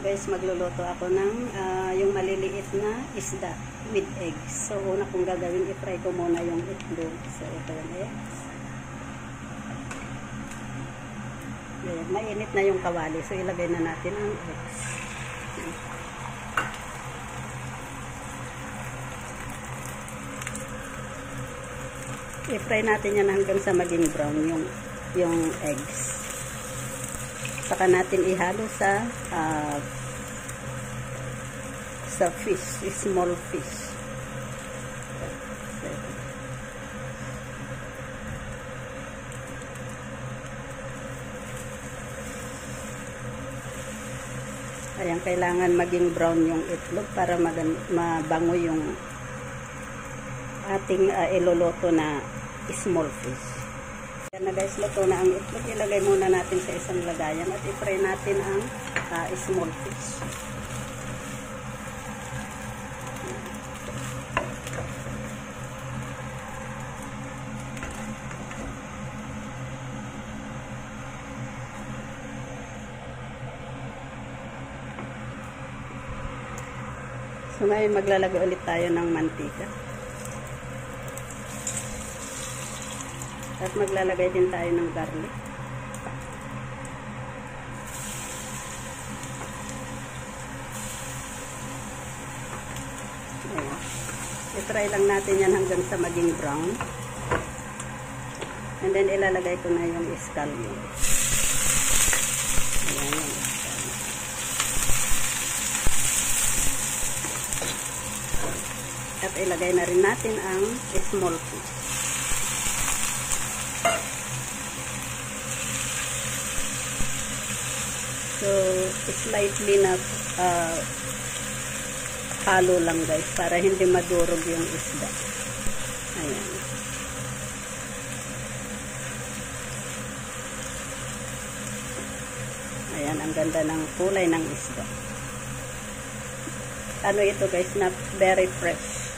guys, magluluto ako ng yung maliliit na isda with eggs. So una kong gagawin, i-fry ko muna yung itlog. So ito yung eggs. Ayan, mainit na yung kawali. So ilagay na natin ang eggs. I-fry natin yan hanggang sa maging brown yung eggs. Saka natin ihalo sa fish, small fish. Ayan, kailangan maging brown yung itlog para mabango yung ating iloloto na small fish. Yan na guys, luto na ang itlog. Ilagay muna natin sa isang lagayan at i-fry natin ang small fish. So ngayon maglalagay ulit tayo ng mantika. At maglalagay din tayo ng garlic. Ayan. I-try lang natin yan hanggang sa maging brown. And then ilalagay ko na yung scallion. Ayan yung scallion. At ilagay na rin natin ang small fish. So, slightly na halo lang guys para hindi madurog yung isda. Ayan. Ayan, ang ganda ng kulay ng isda. Ano ito guys, na very fresh.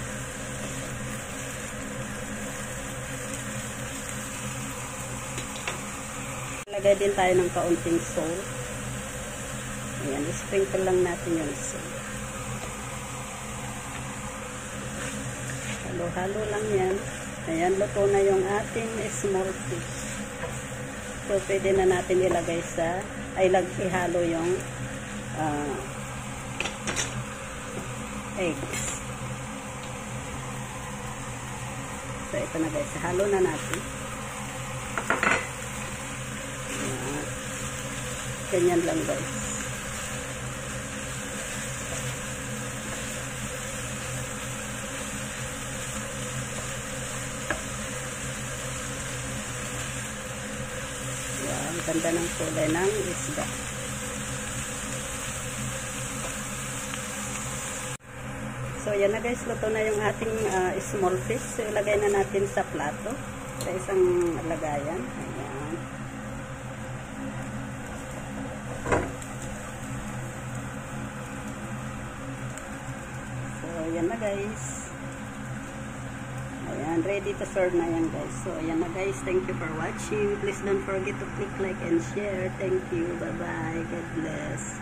Lagay din tayo ng kaunting salt. Ayan, sprinkle lang natin yung salt. Halo-halo lang yan. Ayan, luto na yung ating small fish. So, pwede na natin ilagay ihalo yung eggs. So, ito na guys, halo na natin. Ayan. Ganyan lang guys. Ang ganda ng kulay ng isda. So, yan na guys. Luto na yung ating small fish. So, ilagay na natin sa plato. Sa isang lagayan. Ayan. So, yan na guys. Ayan, ready to serve na yan guys. So, ayan na guys. Thank you for watching. Please don't forget to click like and share. Thank you. Bye-bye. God bless.